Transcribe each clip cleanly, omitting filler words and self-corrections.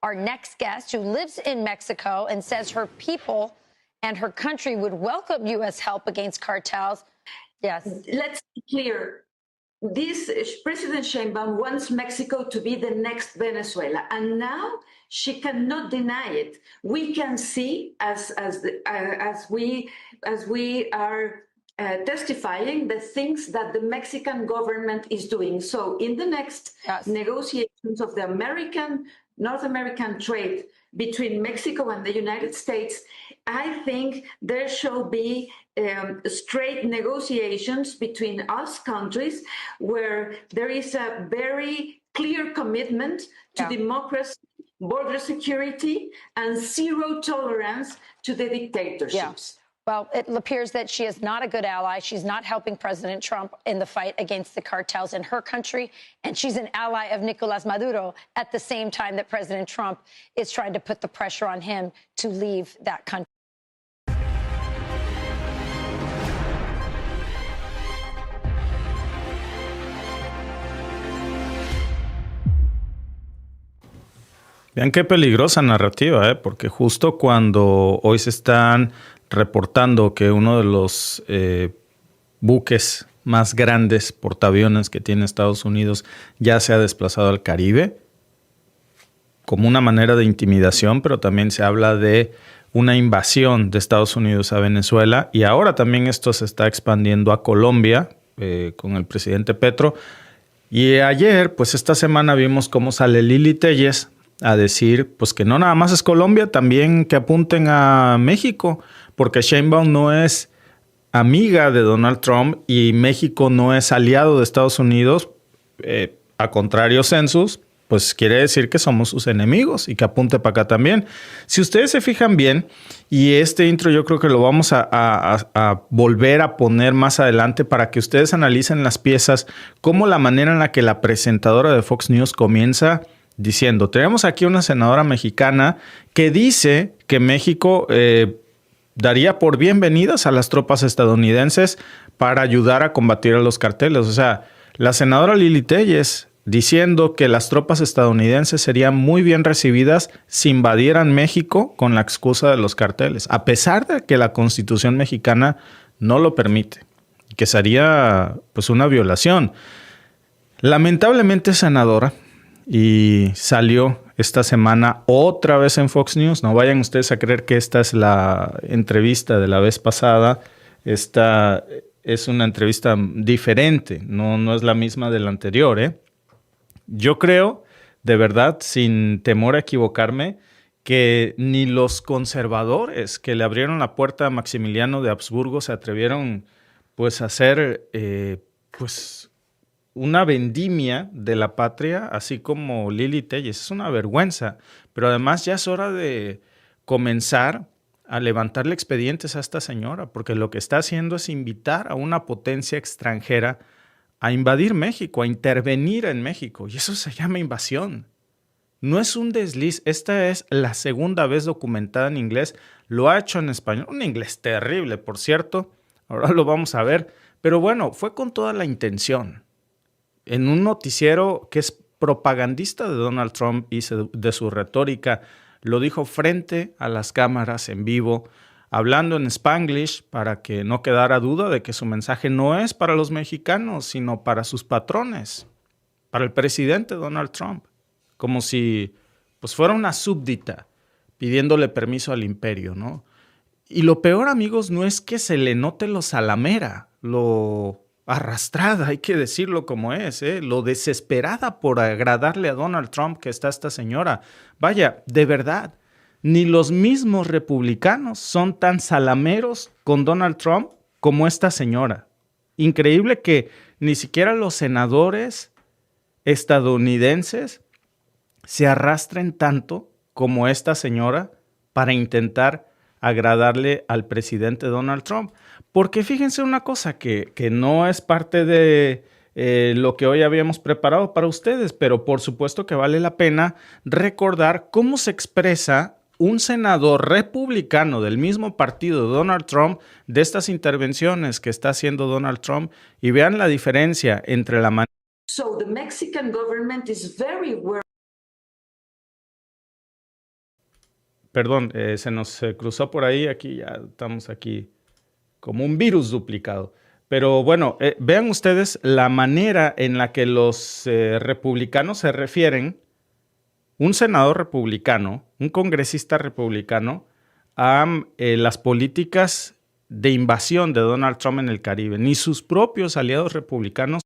our next guest, who lives in Mexico and says her people and her country would welcome U.S. help against cartels. Yes. Let's be clear. This President Sheinbaum wants Mexico to be the next Venezuela, and now she cannot deny it. We can see as we are testifying the things that the Mexican government is doing. So in the next negotiations of the North American trade between Mexico and the United States, I think there shall be straight negotiations between us countries where there is a very clear commitment to democracy, border security, and zero tolerance to the dictatorships. Yeah. Well, it appears that she is not a good ally. She's not helping President Trump in the fight against the cartels in her country. And she's an ally of Nicolas Maduro at the same time that President Trump is trying to put the pressure on him to leave that country. Vean qué peligrosa narrativa, porque justo cuando hoy se están reportando que uno de los buques más grandes portaaviones que tiene Estados Unidos ya se ha desplazado al Caribe, como una manera de intimidación, pero también se habla de una invasión de Estados Unidos a Venezuela, y ahora también esto se está expandiendo a Colombia con el presidente Petro. Y ayer, pues esta semana vimos cómo sale Lili Téllez a decir pues que no nada más es Colombia, también que apunten a México, porque Sheinbaum no es amiga de Donald Trump y México no es aliado de Estados Unidos, a contrario census, pues quiere decir que somos sus enemigos y que apunte para acá también. Si ustedes se fijan bien, y este intro yo creo que lo vamos a volver a poner más adelante para que ustedes analicen las piezas, como la manera en la que la presentadora de Fox News comienza diciendo, tenemos aquí una senadora mexicana que dice que México daría por bienvenidas a las tropas estadounidenses para ayudar a combatir a los carteles. O sea, la senadora Lili Téllez diciendo que las tropas estadounidenses serían muy bien recibidas si invadieran México con la excusa de los carteles, a pesar de que la Constitución mexicana no lo permite, que sería pues una violación. Lamentablemente, senadora, y salió esta semana otra vez en Fox News. No vayan ustedes a creer que esta es la entrevista de la vez pasada. Esta es una entrevista diferente, no es la misma de la anterior, Yo creo, de verdad, sin temor a equivocarme, que ni los conservadores que le abrieron la puerta a Maximiliano de Habsburgo se atrevieron pues a hacer una vendimia de la patria, así como Lili Téllez. Es una vergüenza, pero además ya es hora de comenzar a levantarle expedientes a esta señora, porque lo que está haciendo es invitar a una potencia extranjera a invadir México, a intervenir en México, y eso se llama invasión. No es un desliz, esta es la segunda vez documentada en inglés, lo ha hecho en español, un inglés terrible, por cierto, ahora lo vamos a ver, pero bueno, fue con toda la intención. En un noticiero que es propagandista de Donald Trump y de su retórica, lo dijo frente a las cámaras en vivo, hablando en Spanglish para que no quedara duda de que su mensaje no es para los mexicanos, sino para sus patrones, para el presidente Donald Trump, como si pues fuera una súbdita pidiéndole permiso al imperio, ¿no? Y lo peor, amigos, no es que se le note lo salamera, lo arrastrada, hay que decirlo como es, lo desesperada por agradarle a Donald Trump que está esta señora. Vaya, de verdad, ni los mismos republicanos son tan salameros con Donald Trump como esta señora. Increíble que ni siquiera los senadores estadounidenses se arrastren tanto como esta señora para intentar agradarle al presidente Donald Trump. Porque fíjense una cosa que no es parte de lo que hoy habíamos preparado para ustedes, pero por supuesto que vale la pena recordar cómo se expresa un senador republicano del mismo partido de Donald Trump de estas intervenciones que está haciendo Donald Trump, y vean la diferencia entre la manera. So the Mexican government is very worried Perdón, se nos cruzó por ahí, aquí ya estamos aquí como un virus duplicado. Pero bueno, vean ustedes la manera en la que los republicanos se refieren, un senador republicano, un congresista republicano, a las políticas de invasión de Donald Trump en el Caribe. Ni sus propios aliados republicanos.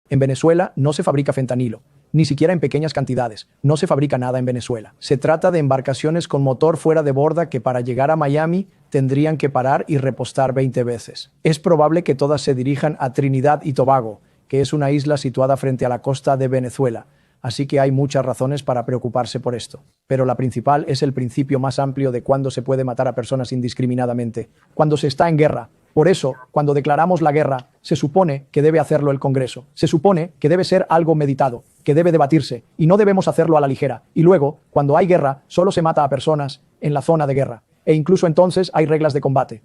En Venezuela no se fabrica fentanilo, ni siquiera en pequeñas cantidades. No se fabrica nada en Venezuela. Se trata de embarcaciones con motor fuera de borda que para llegar a Miami tendrían que parar y repostar 20 veces. Es probable que todas se dirijan a Trinidad y Tobago, que es una isla situada frente a la costa de Venezuela. Así que hay muchas razones para preocuparse por esto. Pero la principal es el principio más amplio de cuándo se puede matar a personas indiscriminadamente. Cuando se está en guerra. Por eso, cuando declaramos la guerra, se supone que debe hacerlo el Congreso. Se supone que debe ser algo meditado, que debe debatirse, y no debemos hacerlo a la ligera. Y luego, cuando hay guerra, solo se mata a personas en la zona de guerra. E incluso entonces hay reglas de combate.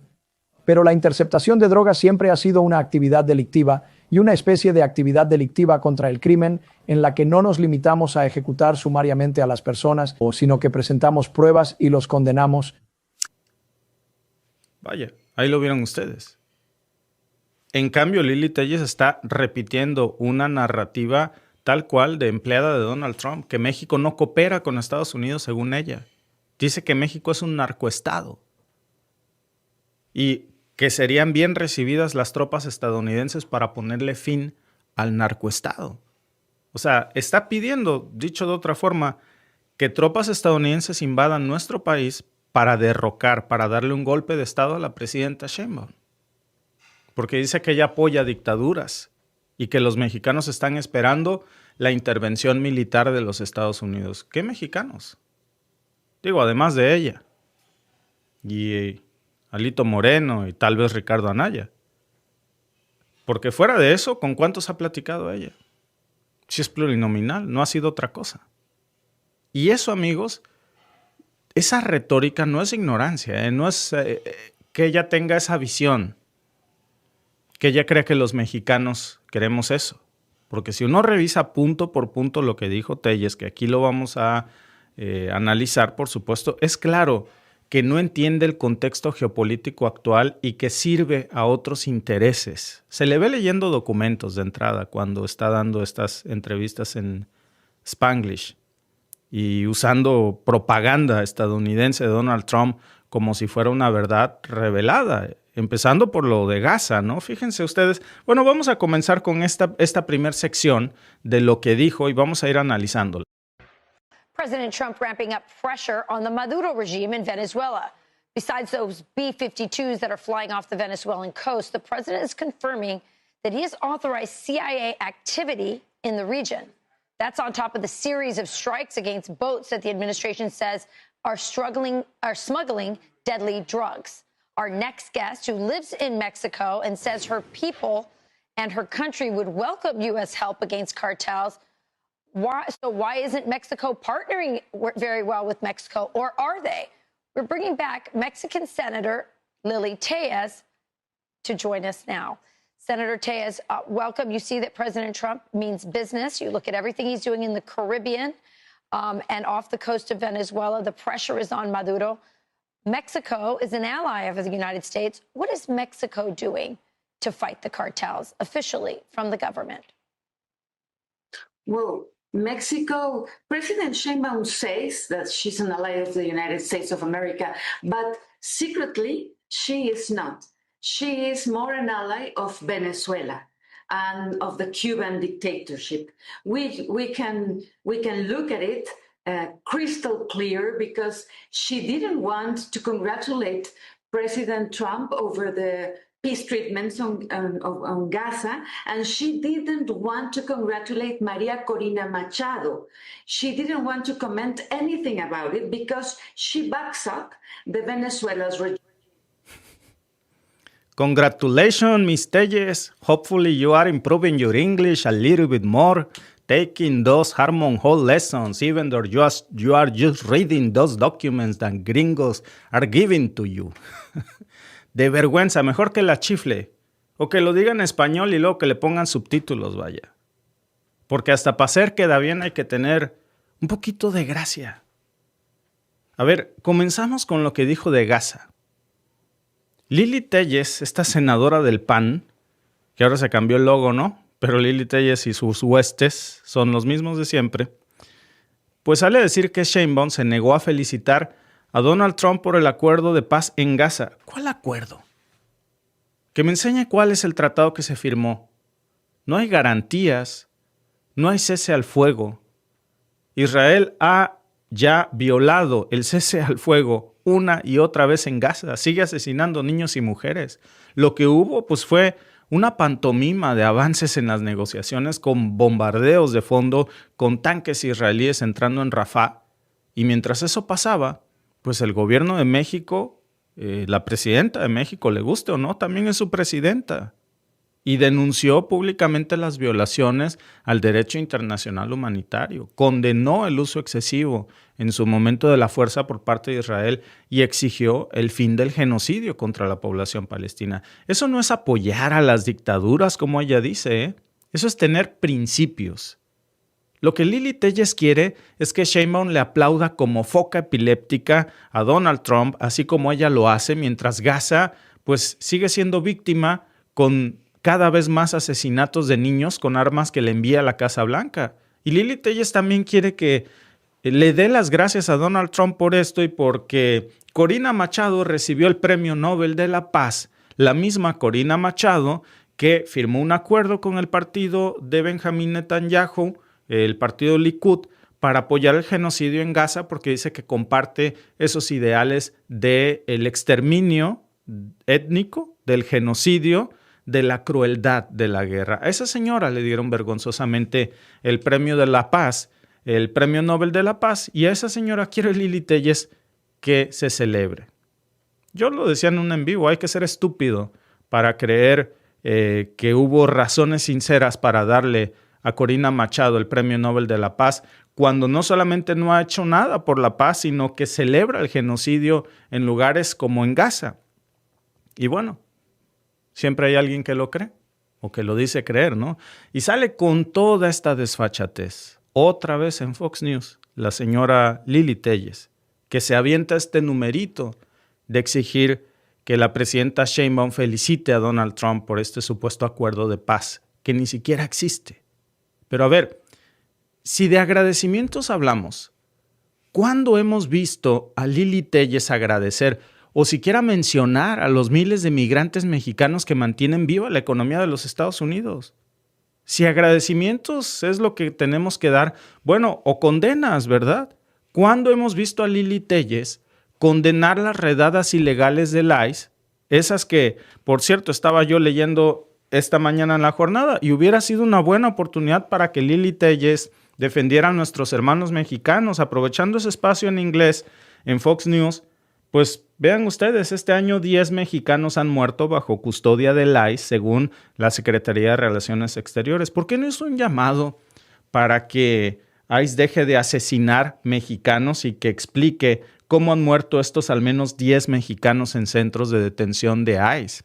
Pero la interceptación de drogas siempre ha sido una actividad delictiva y una especie de actividad delictiva contra el crimen en la que no nos limitamos a ejecutar sumariamente a las personas, sino que presentamos pruebas y los condenamos. Vaya, ahí lo vieron ustedes. En cambio, Lili Telles está repitiendo una narrativa tal cual de empleada de Donald Trump, que México no coopera con Estados Unidos según ella. Dice que México es un narcoestado y que serían bien recibidas las tropas estadounidenses para ponerle fin al narcoestado. O sea, está pidiendo, dicho de otra forma, que tropas estadounidenses invadan nuestro país para derrocar, para darle un golpe de estado a la presidenta Sheinbaum. Porque dice que ella apoya dictaduras y que los mexicanos están esperando la intervención militar de los Estados Unidos. ¿Qué mexicanos? Digo, además de ella. Y Alito Moreno y tal vez Ricardo Anaya. Porque fuera de eso, ¿con cuántos ha platicado ella? Si es plurinominal, no ha sido otra cosa. Y eso, amigos, esa retórica no es ignorancia, no es que ella tenga esa visión, que ella crea que los mexicanos queremos eso. Porque si uno revisa punto por punto lo que dijo Telles, que aquí lo vamos a analizar, por supuesto, es claro que no entiende el contexto geopolítico actual y que sirve a otros intereses. Se le ve leyendo documentos de entrada cuando está dando estas entrevistas en Spanglish y usando propaganda estadounidense de Donald Trump como si fuera una verdad revelada, empezando por lo de Gaza, ¿no? Fíjense ustedes. Bueno, vamos a comenzar con esta primera sección de lo que dijo y vamos a ir analizándolo. President Trump ramping up pressure on the Maduro regime in Venezuela. Besides those B-52s that are flying off the Venezuelan coast, the president is confirming that he has authorized CIA activity in the region. That's on top of the series of strikes against boats that the administration says are smuggling deadly drugs. Our next guest, who lives in Mexico and says her people and her country would welcome U.S. help against cartels. Why isn't Mexico partnering very well with Mexico, or are they? We're bringing back Mexican Senator Lili Tellez to join us now. Senator Tellez, welcome. You see that President Trump means business. You look at everything he's doing in the Caribbean and off the coast of Venezuela. The pressure is on Maduro. Mexico is an ally of the United States. What is Mexico doing to fight the cartels officially from the government? Well, Mexico, President Sheinbaum says that she's an ally of the United States of America, but secretly she is not. She is more an ally of Venezuela and of the Cuban dictatorship. We can look at it crystal clear because she didn't want to congratulate President Trump over the peace treatments on Gaza, and she didn't want to congratulate Maria Corina Machado. She didn't want to comment anything about it because she backs up the Venezuela's regime. Congratulations, Ms. Tellez. Hopefully you are improving your English a little bit more, taking those Harmon Hall lessons, even though you are just reading those documents that gringos are giving to you. De vergüenza, mejor que la chifle. O que lo diga en español y luego que le pongan subtítulos, vaya. Porque hasta para hacer queda bien hay que tener un poquito de gracia. A ver, comenzamos con lo que dijo de Gaza. Lili Téllez, esta senadora del PAN, que ahora se cambió el logo, ¿no? Pero Lili Téllez y sus huestes son los mismos de siempre. Pues sale a decir que Sheinbaum se negó a felicitar a Donald Trump por el acuerdo de paz en Gaza. ¿Cuál acuerdo? Que me enseñe cuál es el tratado que se firmó. No hay garantías, no hay cese al fuego. Israel ha ya violado el cese al fuego una y otra vez en Gaza. Sigue asesinando niños y mujeres. Lo que hubo pues fue una pantomima de avances en las negociaciones con bombardeos de fondo, con tanques israelíes entrando en Rafah. Y mientras eso pasaba, pues el gobierno de México, la presidenta de México, le guste o no, también es su presidenta. Y denunció públicamente las violaciones al derecho internacional humanitario. Condenó el uso excesivo en su momento de la fuerza por parte de Israel y exigió el fin del genocidio contra la población palestina. Eso no es apoyar a las dictaduras, como ella dice, ¿eh? Eso es tener principios. Lo que Lili Téllez quiere es que Sheinbaum le aplauda como foca epiléptica a Donald Trump, así como ella lo hace, mientras Gaza pues, sigue siendo víctima con cada vez más asesinatos de niños con armas que le envía a la Casa Blanca. Y Lili Téllez también quiere que le dé las gracias a Donald Trump por esto y porque Corina Machado recibió el Premio Nobel de la Paz, la misma Corina Machado que firmó un acuerdo con el partido de Benjamín Netanyahu, el partido Likud, para apoyar el genocidio en Gaza porque dice que comparte esos ideales del exterminio étnico, del genocidio, de la crueldad de la guerra. A esa señora le dieron vergonzosamente el Premio de la Paz, el Premio Nobel de la Paz, y a esa señora quiere Lili Téllez que se celebre. Yo lo decía en un en vivo, hay que ser estúpido para creer que hubo razones sinceras para darle a Corina Machado el Premio Nobel de la Paz, cuando no solamente no ha hecho nada por la paz, sino que celebra el genocidio en lugares como en Gaza. Y bueno, siempre hay alguien que lo cree o que lo dice creer, ¿no? Y sale con toda esta desfachatez. Otra vez en Fox News, la señora Lili Téllez, que se avienta este numerito de exigir que la presidenta Sheinbaum felicite a Donald Trump por este supuesto acuerdo de paz, que ni siquiera existe. Pero a ver, si de agradecimientos hablamos, ¿cuándo hemos visto a Lili Téllez agradecer o siquiera mencionar a los miles de migrantes mexicanos que mantienen viva la economía de los Estados Unidos? Si agradecimientos es lo que tenemos que dar, bueno, o condenas, ¿verdad? ¿Cuándo hemos visto a Lili Téllez condenar las redadas ilegales del ICE? Esas que, por cierto, estaba yo leyendo esta mañana en la jornada y hubiera sido una buena oportunidad para que Lili Téllez defendiera a nuestros hermanos mexicanos, aprovechando ese espacio en inglés en Fox News. Pues vean ustedes, este año 10 mexicanos han muerto bajo custodia del ICE, según la Secretaría de Relaciones Exteriores. ¿Por qué no hizo un llamado para que ICE deje de asesinar mexicanos y que explique cómo han muerto estos al menos 10 mexicanos en centros de detención de ICE?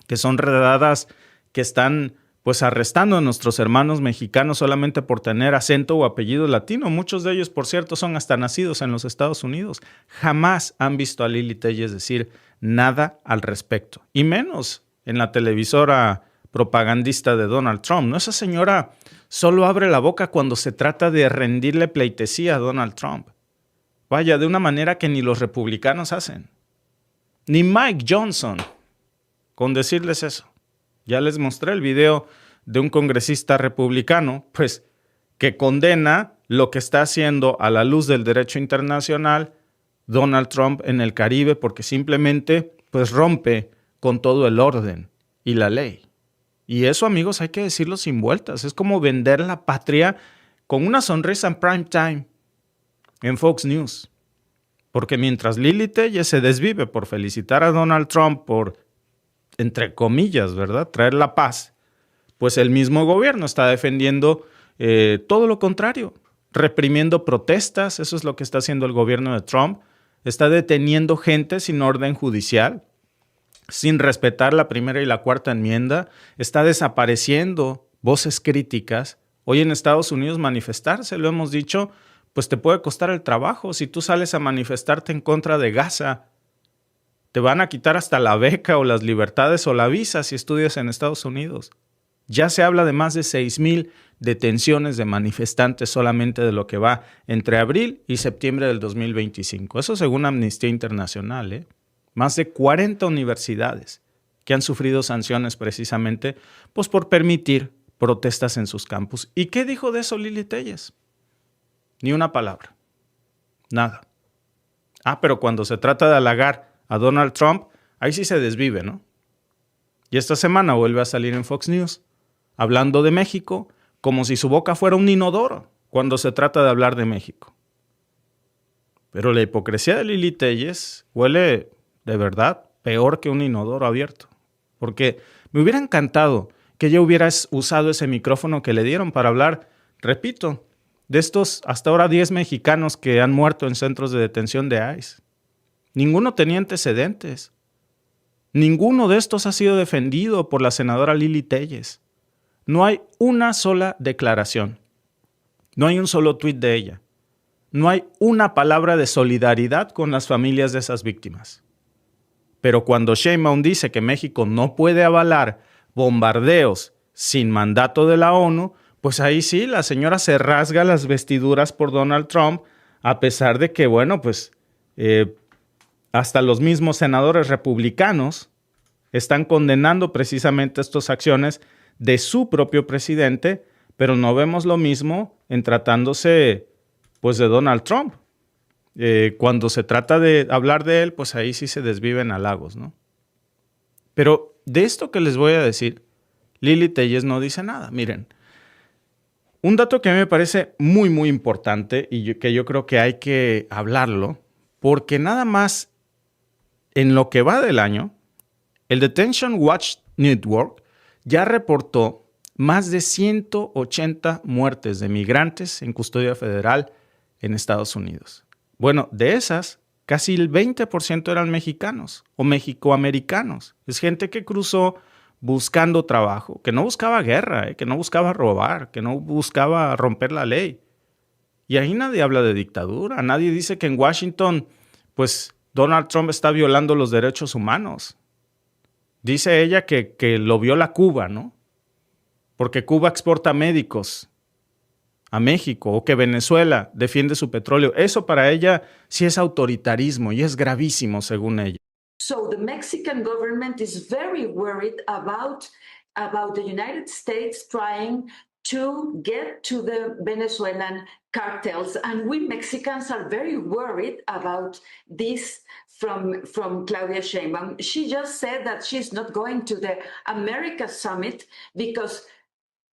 Que son redadas que están pues arrestando a nuestros hermanos mexicanos solamente por tener acento o apellido latino. Muchos de ellos, por cierto, son hasta nacidos en los Estados Unidos. Jamás han visto a Lili Téllez decir nada al respecto. Y menos en la televisora propagandista de Donald Trump, ¿no? Esa señora solo abre la boca cuando se trata de rendirle pleitesía a Donald Trump. Vaya, de una manera que ni los republicanos hacen. Ni Mike Johnson, con decirles eso. Ya les mostré el video de un congresista republicano, pues, que condena lo que está haciendo a la luz del derecho internacional Donald Trump en el Caribe, porque simplemente, pues, rompe con todo el orden y la ley. Y eso, amigos, hay que decirlo sin vueltas. Es como vender la patria con una sonrisa en prime time en Fox News. Porque mientras Lili Téllez se desvive por felicitar a Donald Trump por, entre comillas, ¿verdad?, traer la paz, pues el mismo gobierno está defendiendo todo lo contrario, reprimiendo protestas. Eso es lo que está haciendo el gobierno de Trump. Está deteniendo gente sin orden judicial. sin respetar la primera y la cuarta enmienda, está desapareciendo voces críticas. Hoy en Estados Unidos manifestarse, lo hemos dicho, pues te puede costar el trabajo. Si tú sales a manifestarte en contra de Gaza, te van a quitar hasta la beca o las libertades o la visa si estudias en Estados Unidos. Ya se habla de más de 6,000 detenciones de manifestantes solamente de lo que va entre abril y septiembre del 2025. Eso según Amnistía Internacional, ¿eh? Más de 40 universidades que han sufrido sanciones precisamente pues, por permitir protestas en sus campus. ¿Y qué dijo de eso Lili Téllez? Ni una palabra. Nada. Pero cuando se trata de halagar a Donald Trump, ahí sí se desvive, ¿no? Y esta semana vuelve a salir en Fox News, hablando de México como si su boca fuera un inodoro cuando se trata de hablar de México. Pero la hipocresía de Lili Téllez huele, de verdad, peor que un inodoro abierto. Porque me hubiera encantado que ella hubiera usado ese micrófono que le dieron para hablar, repito, de estos hasta ahora 10 mexicanos que han muerto en centros de detención de ICE. Ninguno tenía antecedentes. Ninguno de estos ha sido defendido por la senadora Lili Téllez. No hay una sola declaración. No hay un solo tuit de ella. No hay una palabra de solidaridad con las familias de esas víctimas. Pero cuando Sheinbaum dice que México no puede avalar bombardeos sin mandato de la ONU, pues ahí sí, la señora se rasga las vestiduras por Donald Trump, a pesar de que, bueno, pues hasta los mismos senadores republicanos están condenando precisamente estas acciones de su propio presidente, pero no vemos lo mismo en tratándose pues de Donald Trump. Cuando se trata de hablar de él, pues ahí sí se desviven halagos, ¿no? Pero de esto que les voy a decir, Lili Téllez no dice nada. Miren, un dato que a mí me parece muy, muy importante y que yo creo que hay que hablarlo, porque nada más en lo que va del año, el Detention Watch Network ya reportó más de 180 muertes de migrantes en custodia federal en Estados Unidos. Bueno, de esas, casi el 20% eran mexicanos o mexicoamericanos. Es gente que cruzó buscando trabajo, que no buscaba guerra, que no buscaba robar, que no buscaba romper la ley. Y ahí nadie habla de dictadura, nadie dice que en Washington, pues Donald Trump está violando los derechos humanos. Dice ella que lo viola Cuba, ¿no? Porque Cuba exporta médicos a México o que Venezuela defiende su petróleo. Eso para ella sí es autoritarismo y es gravísimo según ella. So the Mexican government is very worried about the United States trying to get to the Venezuelan cartels, and we Mexicans are very worried about this from Claudia Sheinbaum. She just said that she's not going to the America Summit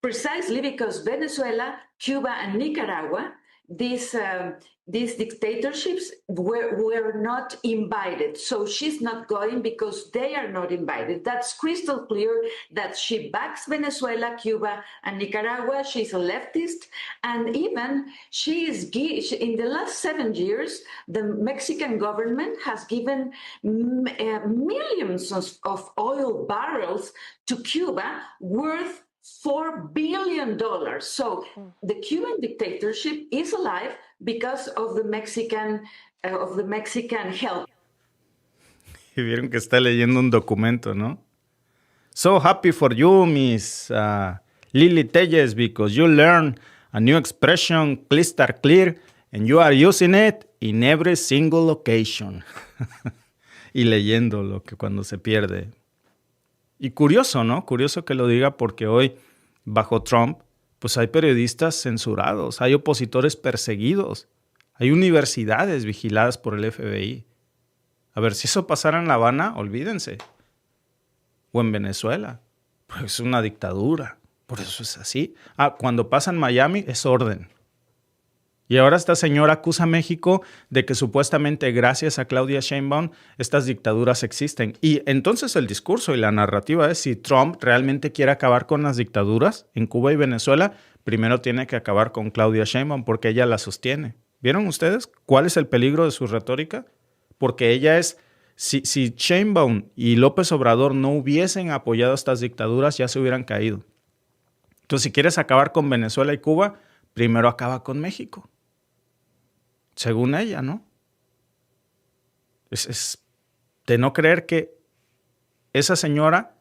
precisely because Venezuela, Cuba, and Nicaragua, these dictatorships were not invited. So she's not going because they are not invited. That's crystal clear that she backs Venezuela, Cuba, and Nicaragua. She's a leftist. And even in the last 7 years, the Mexican government has given millions of oil barrels to Cuba worth $4 billion. So the Cuban dictatorship is alive because of the Mexican help. Y vieron que está leyendo un documento, ¿no? So happy for you, Miss Lili Téllez, because you learn a new expression, crystal clear, and you are using it in every single occasion. Y leyendo lo que cuando se pierde. Y curioso, ¿no? Curioso que lo diga porque hoy, bajo Trump, pues hay periodistas censurados, hay opositores perseguidos, hay universidades vigiladas por el FBI. A ver, si eso pasara en La Habana, olvídense. O en Venezuela, pues es una dictadura, por eso es así. Cuando pasa en Miami es orden. Y ahora esta señora acusa a México de que supuestamente gracias a Claudia Sheinbaum estas dictaduras existen. Y entonces el discurso y la narrativa es si Trump realmente quiere acabar con las dictaduras en Cuba y Venezuela, primero tiene que acabar con Claudia Sheinbaum porque ella la sostiene. ¿Vieron ustedes cuál es el peligro de su retórica? Porque ella es Si Sheinbaum y López Obrador no hubiesen apoyado estas dictaduras, ya se hubieran caído. Entonces, si quieres acabar con Venezuela y Cuba, primero acaba con México. Según ella, ¿no? Es de no creer que esa señora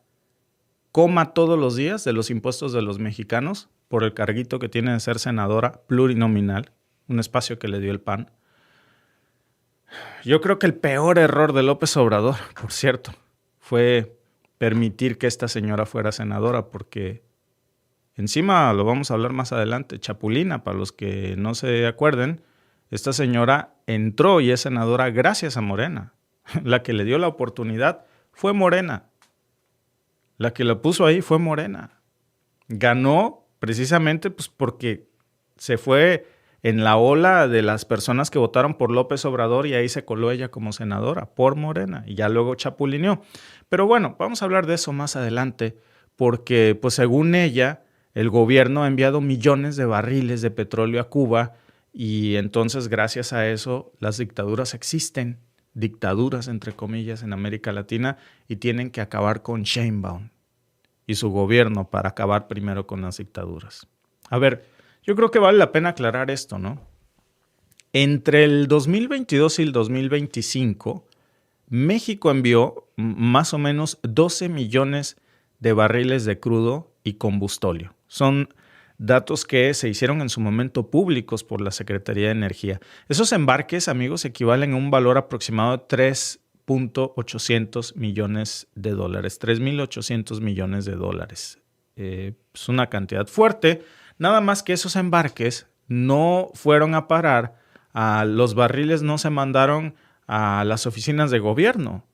coma todos los días de los impuestos de los mexicanos por el carguito que tiene de ser senadora plurinominal, un espacio que le dio el PAN. Yo creo que el peor error de López Obrador, por cierto, fue permitir que esta señora fuera senadora, porque encima, lo vamos a hablar más adelante, Chapulina, para los que no se acuerden, esta señora entró y es senadora gracias a Morena. La que le dio la oportunidad fue Morena. La que la puso ahí fue Morena. Ganó precisamente pues, porque se fue en la ola de las personas que votaron por López Obrador y ahí se coló ella como senadora por Morena y ya luego chapulineó. Pero bueno, vamos a hablar de eso más adelante porque pues según ella el gobierno ha enviado millones de barriles de petróleo a Cuba y entonces gracias a eso las dictaduras existen, dictaduras entre comillas en América Latina y tienen que acabar con Sheinbaum y su gobierno para acabar primero con las dictaduras. A ver, yo creo que vale la pena aclarar esto, ¿no? Entre el 2022 y el 2025, México envió más o menos 12 millones de barriles de crudo y combustóleo. Son datos que se hicieron en su momento públicos por la Secretaría de Energía. Esos embarques, amigos, equivalen a un valor aproximado de 3.800 millones de dólares, 3.800 millones de dólares. Es una cantidad fuerte. Nada más que esos embarques no fueron a parar, los barriles no se mandaron a las oficinas de gobierno.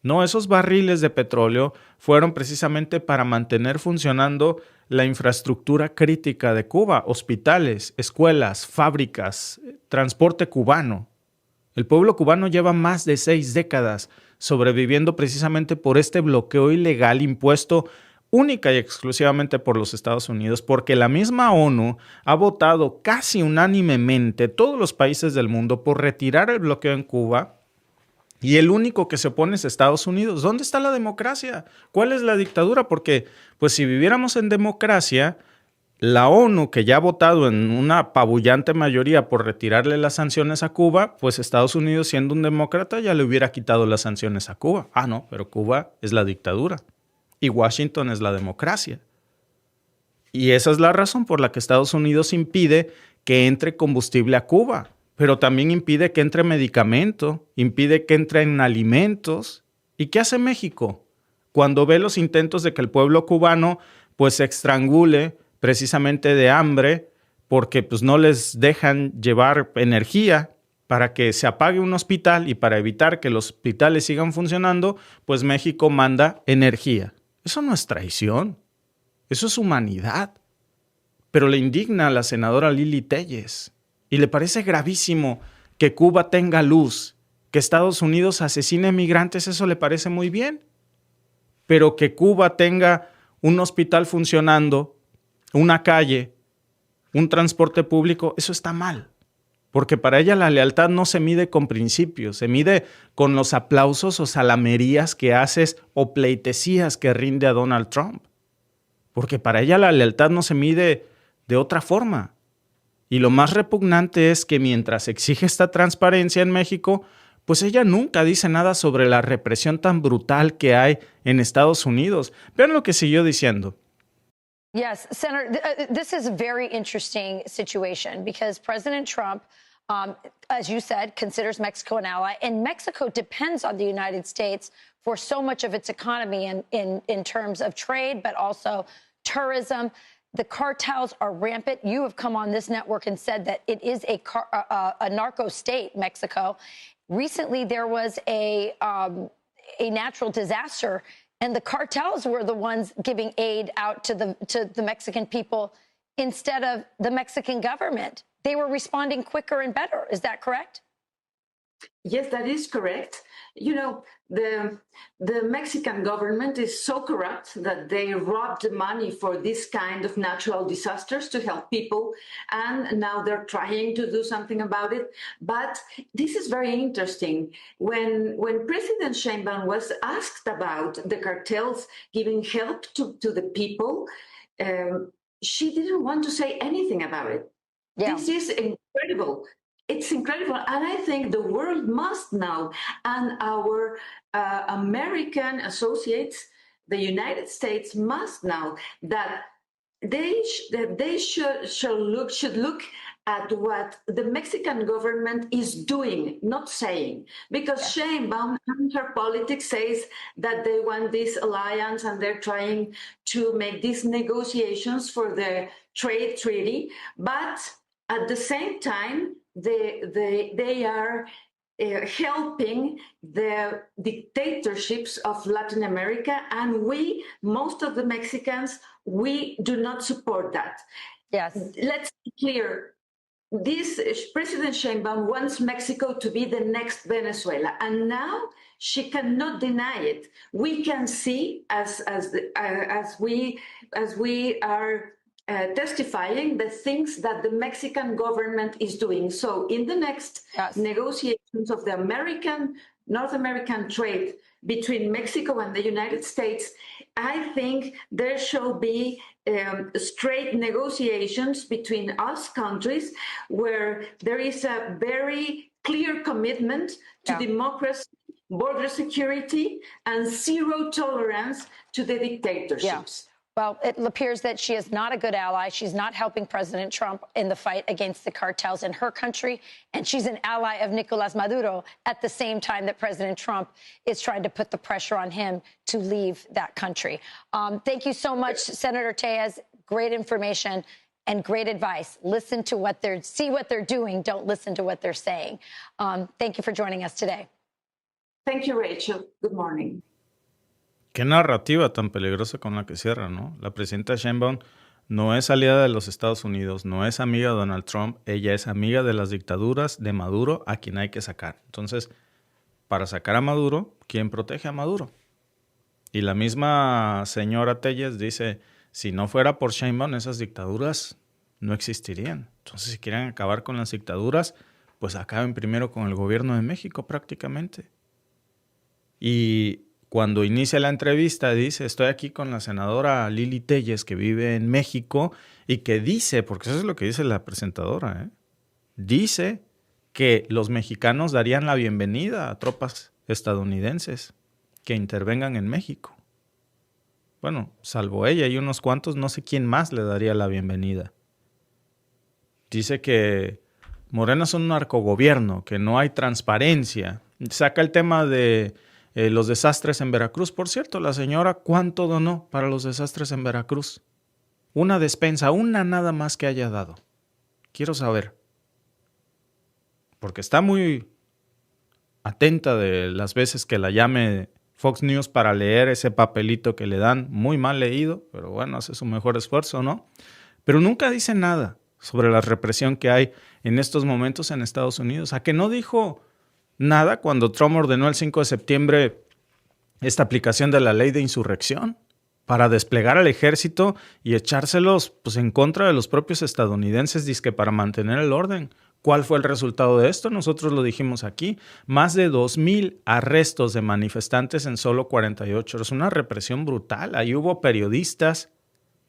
No, esos barriles de petróleo fueron precisamente para mantener funcionando la infraestructura crítica de Cuba, hospitales, escuelas, fábricas, transporte cubano. El pueblo cubano lleva más de 6 décadas sobreviviendo precisamente por este bloqueo ilegal impuesto única y exclusivamente por los Estados Unidos, porque la misma ONU ha votado casi unánimemente todos los países del mundo por retirar el bloqueo en Cuba y el único que se opone es Estados Unidos. ¿Dónde está la democracia? ¿Cuál es la dictadura? Porque pues si viviéramos en democracia, la ONU, que ya ha votado en una apabullante mayoría por retirarle las sanciones a Cuba, pues Estados Unidos, siendo un demócrata, ya le hubiera quitado las sanciones a Cuba. Ah, no, pero Cuba es la dictadura. Y Washington es la democracia. Y esa es la razón por la que Estados Unidos impide que entre combustible a Cuba, pero también impide que entre medicamento, impide que entren alimentos. ¿Y qué hace México? Cuando ve los intentos de que el pueblo cubano pues se estrangule precisamente de hambre porque pues no les dejan llevar energía para que se apague un hospital y para evitar que los hospitales sigan funcionando, pues México manda energía. Eso no es traición, eso es humanidad. Pero le indigna a la senadora Lili Téllez y le parece gravísimo que Cuba tenga luz, que Estados Unidos asesine migrantes, eso le parece muy bien. Pero que Cuba tenga un hospital funcionando, una calle, un transporte público, eso está mal. Porque para ella la lealtad no se mide con principios, se mide con los aplausos o salamerías que haces o pleitesías que rinde a Donald Trump. Porque para ella la lealtad no se mide de otra forma. Y lo más repugnante es que mientras exige esta transparencia en México, pues ella nunca dice nada sobre la represión tan brutal que hay en Estados Unidos. Vean lo que siguió diciendo. Yes, Senator, this is a very interesting situation because President Trump, as you said, considers Mexico an ally, and Mexico depends on the United States for so much of its economy in terms of trade, but also tourism. The cartels are rampant. You have come on this network and said that it is a narco state, Mexico. Recently, there was a natural disaster, and the cartels were the ones giving aid out to the Mexican people instead of the Mexican government. They were responding quicker and better. Is that correct? Yes, that is correct. You know, the Mexican government is so corrupt that they robbed the money for this kind of natural disasters to help people, and now they're trying to do something about it. But this is very interesting. When President Sheinbaum was asked about the cartels giving help to the people, she didn't want to say anything about it. Yeah. This is incredible. It's incredible. And I think the world must know, and our American associates, the United States must know that they should look at what the Mexican government is doing, not saying. Because Sheinbaum and her politics says that they want this alliance and they're trying to make these negotiations for the trade treaty, but at the same time, they are helping the dictatorships of Latin America, and we, most of the Mexicans, we do not support that. Yes. Let's be clear. This President Sheinbaum wants Mexico to be the next Venezuela, and now she cannot deny it. We can see as we are testifying the things that the Mexican government is doing. So in the next negotiations of the North American trade between Mexico and the United States, I think there shall be straight negotiations between us countries where there is a very clear commitment to democracy, border security, and zero tolerance to the dictatorships. Yeah. Well, it appears that she is not a good ally. She's not helping President Trump in the fight against the cartels in her country. And she's an ally of Nicolas Maduro at the same time that President Trump is trying to put the pressure on him to leave that country. Thank you so much, Senator Tellez. Great information and great advice. Listen to what see what they're doing. Don't listen to what they're saying. Thank you for joining us today. Thank you, Rachel. Good morning. Qué narrativa tan peligrosa con la que cierra, ¿no? La presidenta Sheinbaum no es aliada de los Estados Unidos, no es amiga de Donald Trump, ella es amiga de las dictaduras de Maduro, a quien hay que sacar. Entonces, para sacar a Maduro, ¿quién protege a Maduro? Y la misma señora Tellez dice, si no fuera por Sheinbaum, esas dictaduras no existirían. Entonces, si quieren acabar con las dictaduras, pues acaben primero con el gobierno de México prácticamente. Y cuando inicia la entrevista dice, estoy aquí con la senadora Lili Tellez, que vive en México, y que dice, porque eso es lo que dice la presentadora, dice que los mexicanos darían la bienvenida a tropas estadounidenses que intervengan en México. Bueno, salvo ella y unos cuantos, no sé quién más le daría la bienvenida. Dice que Morena es un narcogobierno, que no hay transparencia. Saca el tema de los desastres en Veracruz. Por cierto, la señora, ¿cuánto donó para los desastres en Veracruz? Una despensa, una nada más que haya dado. Quiero saber. Porque está muy atenta de las veces que la llame Fox News para leer ese papelito que le dan, muy mal leído, pero bueno, hace su mejor esfuerzo, ¿no? Pero nunca dice nada sobre la represión que hay en estos momentos en Estados Unidos. ¿A que no dijo nada cuando Trump ordenó el 5 de septiembre esta aplicación de la ley de insurrección para desplegar al ejército y echárselos pues, en contra de los propios estadounidenses, dizque para mantener el orden? ¿Cuál fue el resultado de esto? Nosotros lo dijimos aquí. Más de 2,000 arrestos de manifestantes en solo 48 horas. Una represión brutal. Ahí hubo periodistas.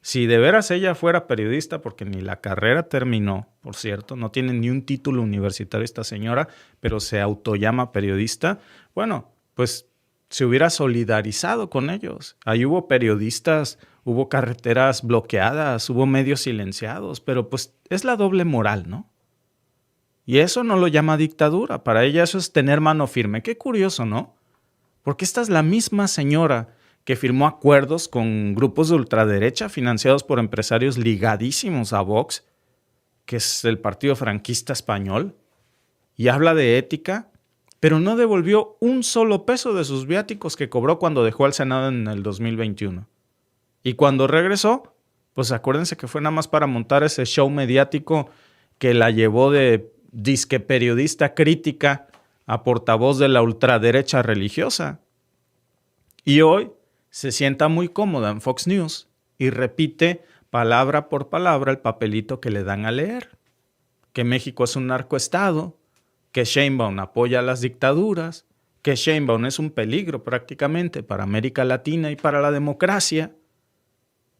Si de veras ella fuera periodista, porque ni la carrera terminó, por cierto, no tiene ni un título universitario esta señora, pero se autollama periodista, bueno, pues se hubiera solidarizado con ellos. Ahí hubo periodistas, hubo carreteras bloqueadas, hubo medios silenciados, pero pues es la doble moral, ¿no? Y eso no lo llama dictadura, para ella eso es tener mano firme. Qué curioso, ¿no? Porque esta es la misma señora que firmó acuerdos con grupos de ultraderecha financiados por empresarios ligadísimos a Vox, que es el partido franquista español, y habla de ética, pero no devolvió un solo peso de sus viáticos que cobró cuando dejó al Senado en el 2021. Y cuando regresó, pues acuérdense que fue nada más para montar ese show mediático que la llevó de disque periodista crítica a portavoz de la ultraderecha religiosa. Y hoy se sienta muy cómoda en Fox News y repite palabra por palabra el papelito que le dan a leer. Que México es un narcoestado, que Sheinbaum apoya las dictaduras, que Sheinbaum es un peligro prácticamente para América Latina y para la democracia,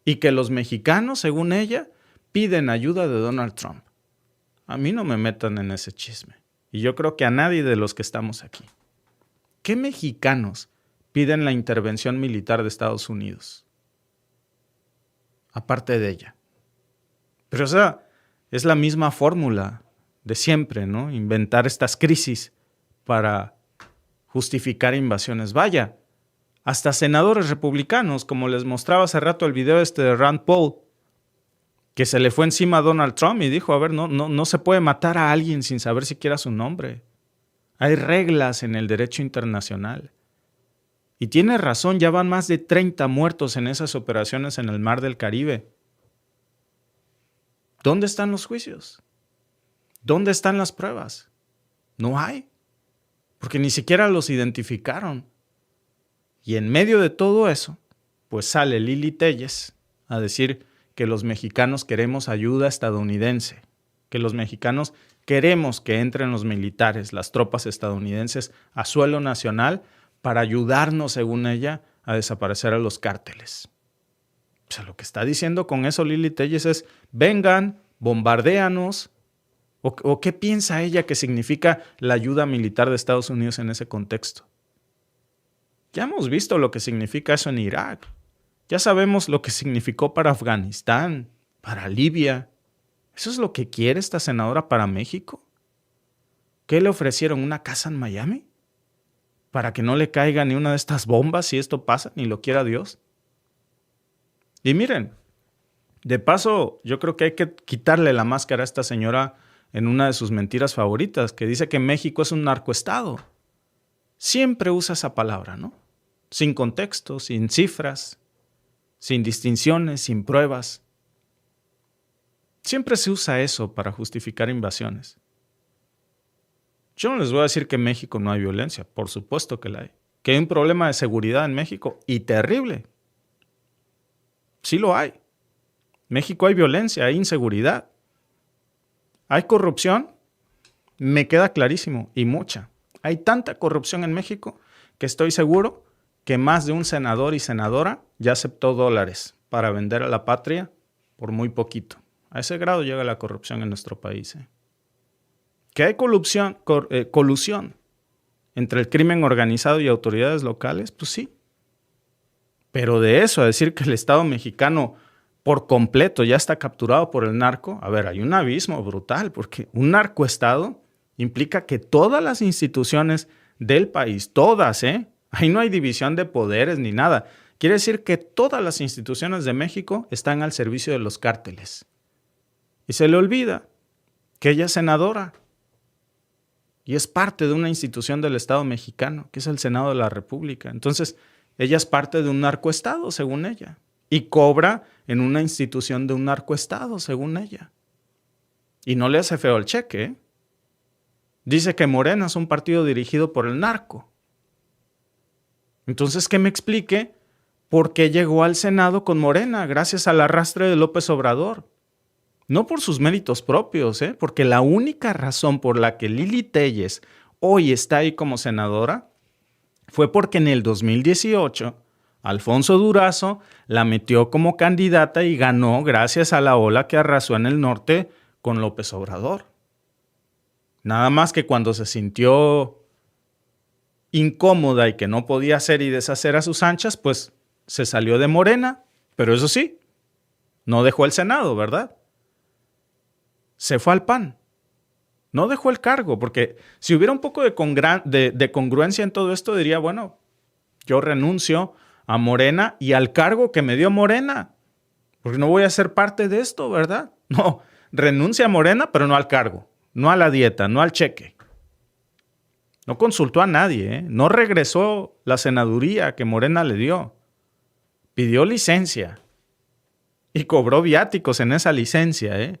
y que los mexicanos, según ella, piden ayuda de Donald Trump. A mí no me metan en ese chisme. Y yo creo que a nadie de los que estamos aquí. ¿Qué mexicanos piden la intervención militar de Estados Unidos? Aparte de ella. Pero o sea, es la misma fórmula de siempre, ¿no? Inventar estas crisis para justificar invasiones. Vaya, hasta senadores republicanos, como les mostraba hace rato el video de Rand Paul, que se le fue encima a Donald Trump y dijo, a ver, no se puede matar a alguien sin saber siquiera su nombre. Hay reglas en el derecho internacional. Y tiene razón, ya van más de 30 muertos en esas operaciones en el Mar del Caribe. ¿Dónde están los juicios? ¿Dónde están las pruebas? No hay, porque ni siquiera los identificaron. Y en medio de todo eso, pues sale Lili Téllez a decir que los mexicanos queremos ayuda estadounidense, que los mexicanos queremos que entren los militares, las tropas estadounidenses a suelo nacional para ayudarnos, según ella, a desaparecer a los cárteles. O sea, lo que está diciendo con eso Lili Téllez es, vengan, bombardéanos. ¿O qué piensa ella que significa la ayuda militar de Estados Unidos en ese contexto? Ya hemos visto lo que significa eso en Irak. Ya sabemos lo que significó para Afganistán, para Libia. ¿Eso es lo que quiere esta senadora para México? ¿Qué le ofrecieron? ¿Una casa en Miami? ¿Para que no le caiga ni una de estas bombas si esto pasa, ni lo quiera Dios? Y miren, de paso, yo creo que hay que quitarle la máscara a esta señora en una de sus mentiras favoritas, que dice que México es un narcoestado. Siempre usa esa palabra, ¿no? Sin contexto, sin cifras, sin distinciones, sin pruebas. Siempre se usa eso para justificar invasiones. Yo no les voy a decir que en México no hay violencia, por supuesto que la hay. Que hay un problema de seguridad en México, y terrible. Sí lo hay. En México hay violencia, hay inseguridad. ¿Hay corrupción? Me queda clarísimo, y mucha. Hay tanta corrupción en México que estoy seguro que más de un senador y senadora ya aceptó dólares para vender a la patria por muy poquito. A ese grado llega la corrupción en nuestro país. ¿Que hay colusión entre el crimen organizado y autoridades locales? Pues sí. Pero de eso a decir que el Estado mexicano por completo ya está capturado por el narco, a ver, hay un abismo brutal, porque un narcoestado implica que todas las instituciones del país, todas, ahí no hay división de poderes ni nada. Quiere decir que todas las instituciones de México están al servicio de los cárteles. Y se le olvida que ella es senadora y es parte de una institución del Estado mexicano, que es el Senado de la República. Entonces, ella es parte de un narcoestado, según ella, y cobra en una institución de un narcoestado, según ella. Y no le hace feo el cheque, ¿eh? Dice que Morena es un partido dirigido por el narco. Entonces, que me explique por qué llegó al Senado con Morena, gracias al arrastre de López Obrador. No por sus méritos propios, porque la única razón por la que Lili Téllez hoy está ahí como senadora fue porque en el 2018 Alfonso Durazo la metió como candidata y ganó gracias a la ola que arrasó en el norte con López Obrador. Nada más que cuando se sintió incómoda y que no podía hacer y deshacer a sus anchas, pues se salió de Morena, pero eso sí, no dejó el Senado, ¿verdad? Se fue al PAN. No dejó el cargo, porque si hubiera un poco de congruencia en todo esto, diría, bueno, yo renuncio a Morena y al cargo que me dio Morena, porque no voy a ser parte de esto, ¿verdad? No, renuncia a Morena, pero no al cargo, no a la dieta, no al cheque. No consultó a nadie, no regresó la senaduría que Morena le dio. Pidió licencia y cobró viáticos en esa licencia,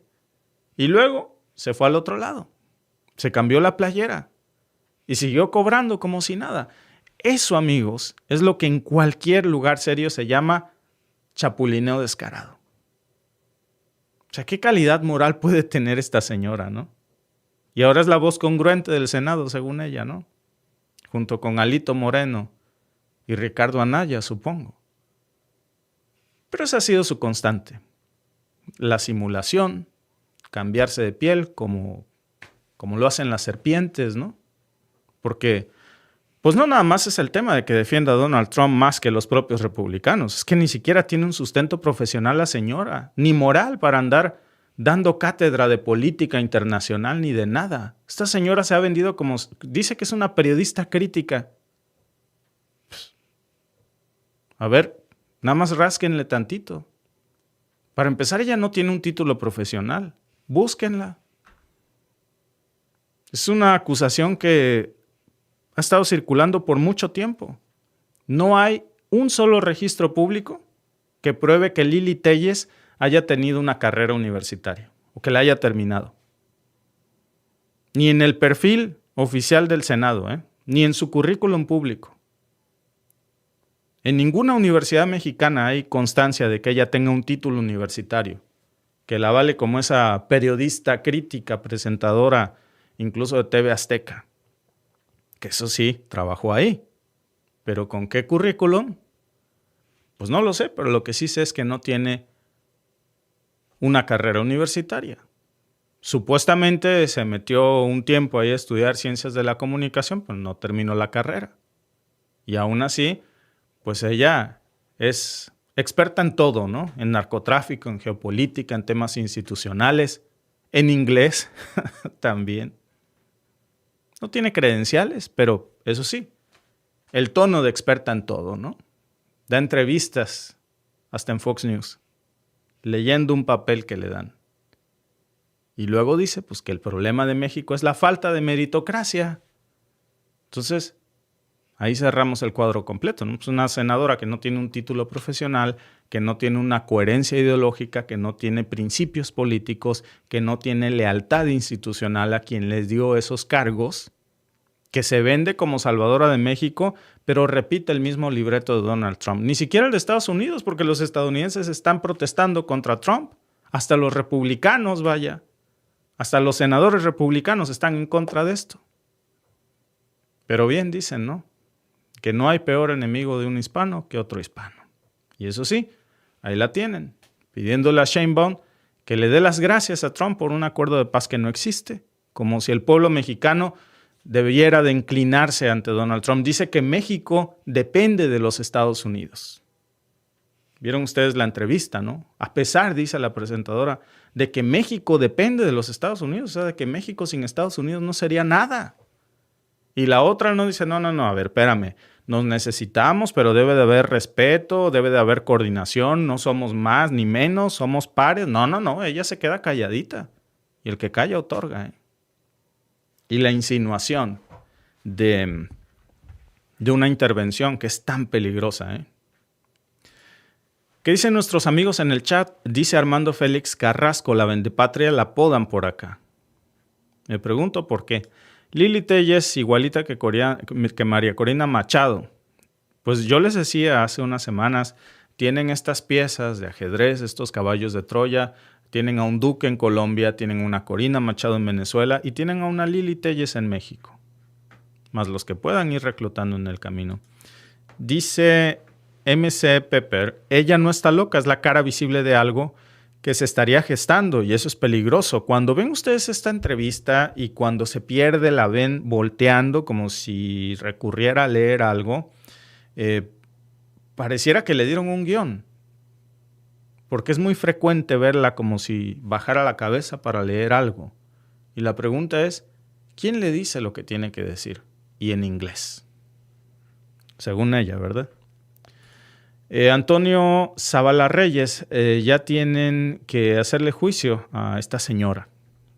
Y luego se fue al otro lado. Se cambió la playera. y siguió cobrando como si nada. Eso, amigos, es lo que en cualquier lugar serio se llama chapulineo descarado. O sea, ¿qué calidad moral puede tener esta señora, no? Y ahora es la voz congruente del Senado, según ella, ¿no? Junto con Alito Moreno y Ricardo Anaya, supongo. Pero esa ha sido su constante. La simulación, cambiarse de piel como lo hacen las serpientes, ¿no? Porque, pues no nada más es el tema de que defienda a Donald Trump más que los propios republicanos. Es que ni siquiera tiene un sustento profesional la señora, ni moral para andar dando cátedra de política internacional ni de nada. Esta señora se ha vendido como... Dice que es una periodista crítica. A ver, nada más rásquenle tantito. Para empezar, ella no tiene un título profesional. Búsquenla. Es una acusación que ha estado circulando por mucho tiempo. No hay un solo registro público que pruebe que Lili Téllez haya tenido una carrera universitaria o que la haya terminado. Ni en el perfil oficial del Senado, ni en su currículum público. En ninguna universidad mexicana hay constancia de que ella tenga un título universitario, que la vale como esa periodista crítica, presentadora, incluso de TV Azteca. Que eso sí, trabajó ahí. ¿Pero con qué currículum? Pues no lo sé, pero lo que sí sé es que no tiene una carrera universitaria. Supuestamente se metió un tiempo ahí a estudiar ciencias de la comunicación, pero no terminó la carrera. Y aún así, pues ella es experta en todo, ¿no? En narcotráfico, en geopolítica, en temas institucionales, en inglés también. No tiene credenciales, pero eso sí, el tono de experta en todo, ¿no? Da entrevistas, hasta en Fox News, leyendo un papel que le dan. Y luego dice, pues, que el problema de México es la falta de meritocracia. Entonces, ahí cerramos el cuadro completo, ¿no? Pues una senadora que no tiene un título profesional, que no tiene una coherencia ideológica, que no tiene principios políticos, que no tiene lealtad institucional a quien les dio esos cargos, que se vende como salvadora de México, pero repite el mismo libreto de Donald Trump. Ni siquiera el de Estados Unidos, porque los estadounidenses están protestando contra Trump. Hasta los republicanos, vaya. Hasta los senadores republicanos están en contra de esto. Pero bien dicen, ¿no? Que no hay peor enemigo de un hispano que otro hispano. Y eso sí, ahí la tienen, pidiéndole a Sheinbaum que le dé las gracias a Trump por un acuerdo de paz que no existe, como si el pueblo mexicano debiera de inclinarse ante Donald Trump. Dice que México depende de los Estados Unidos. Vieron ustedes la entrevista, ¿no? A pesar, dice la presentadora, de que México depende de los Estados Unidos, o sea, de que México sin Estados Unidos no sería nada. Y la otra no dice, no, a ver, espérame, nos necesitamos, pero debe de haber respeto, debe de haber coordinación, no somos más ni menos, somos pares. No, ella se queda calladita. Y el que calla otorga, Y la insinuación de una intervención que es tan peligrosa, ¿Qué dicen nuestros amigos en el chat? Dice Armando Félix Carrasco, la vendepatria la apodan por acá. Me pregunto por qué. Lili Téllez, igualita que María Corina Machado. Pues yo les decía hace unas semanas, tienen estas piezas de ajedrez, estos caballos de Troya, tienen a un Duque en Colombia, tienen una Corina Machado en Venezuela y tienen a una Lili Téllez en México. Más los que puedan ir reclutando en el camino. Dice MC Pepper, ella no está loca, es la cara visible de algo que se estaría gestando y eso es peligroso. Cuando ven ustedes esta entrevista y cuando se pierde la ven volteando como si recurriera a leer algo, pareciera que le dieron un guión. Porque es muy frecuente verla como si bajara la cabeza para leer algo. Y la pregunta es, ¿quién le dice lo que tiene que decir? Y en inglés. Según ella, ¿verdad? Antonio Zavala Reyes, ya tienen que hacerle juicio a esta señora.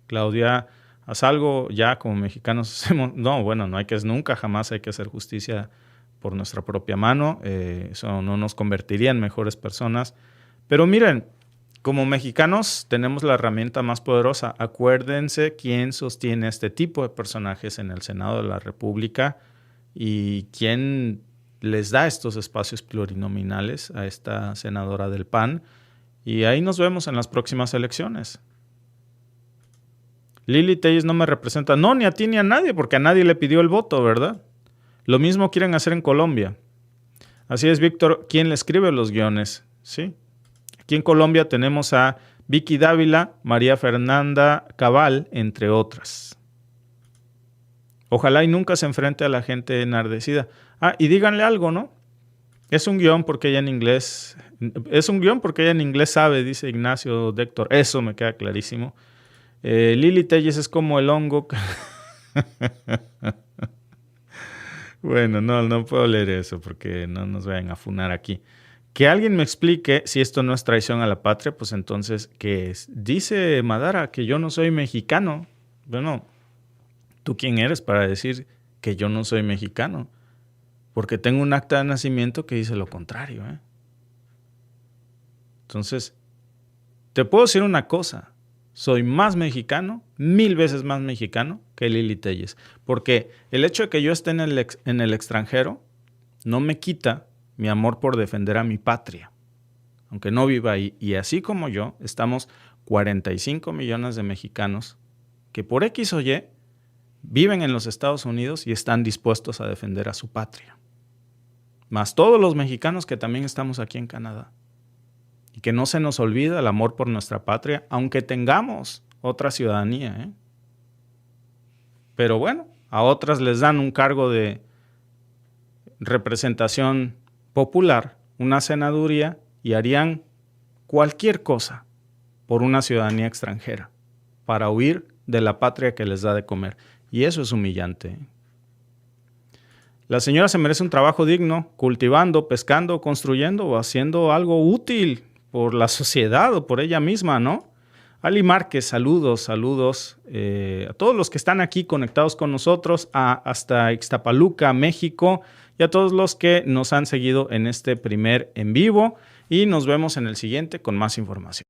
Claudia, haz algo ya como mexicanos hacemos. No, bueno, no hay que nunca, jamás hay que hacer justicia por nuestra propia mano. Eso no nos convertiría en mejores personas. Pero miren, como mexicanos tenemos la herramienta más poderosa. Acuérdense quién sostiene este tipo de personajes en el Senado de la República y quién les da estos espacios plurinominales a esta senadora del PAN. Y ahí nos vemos en las próximas elecciones. Lili Telles no me representa. No, ni a ti ni a nadie, porque a nadie le pidió el voto, ¿verdad? Lo mismo quieren hacer en Colombia. Así es, Víctor, ¿quién le escribe los guiones? Sí. Aquí en Colombia tenemos a Vicky Dávila, María Fernanda Cabal, entre otras. Ojalá y nunca se enfrente a la gente enardecida. Ah, y díganle algo, ¿no? Es un guión porque ella en inglés... Es un guión porque ella en inglés sabe, dice Ignacio Déctor. Eso me queda clarísimo. Lili Telles es como el hongo. Bueno, no puedo leer eso porque no nos vayan a funar aquí. Que alguien me explique si esto no es traición a la patria, pues entonces, ¿qué es? Dice Madara que yo no soy mexicano. Bueno, ¿tú quién eres para decir que yo no soy mexicano? Porque tengo un acta de nacimiento que dice lo contrario, ¿eh? Entonces, te puedo decir una cosa. Soy más mexicano, 1000 veces más mexicano que Lili Telles. Porque el hecho de que yo esté en el extranjero no me quita mi amor por defender a mi patria, aunque no viva ahí. Y así como yo, estamos 45 millones de mexicanos que por X o Y viven en los Estados Unidos y están dispuestos a defender a su patria. Más todos los mexicanos que también estamos aquí en Canadá. Y que no se nos olvida el amor por nuestra patria, aunque tengamos otra ciudadanía, ¿eh? Pero bueno, a otras les dan un cargo de representación popular, una senaduría, y harían cualquier cosa por una ciudadanía extranjera, para huir de la patria que les da de comer. Y eso es humillante, ¿eh? La señora se merece un trabajo digno, cultivando, pescando, construyendo o haciendo algo útil por la sociedad o por ella misma, ¿no? Ali Márquez, saludos a todos los que están aquí conectados con nosotros, hasta Ixtapaluca, México, y a todos los que nos han seguido en este primer en vivo, y nos vemos en el siguiente con más información.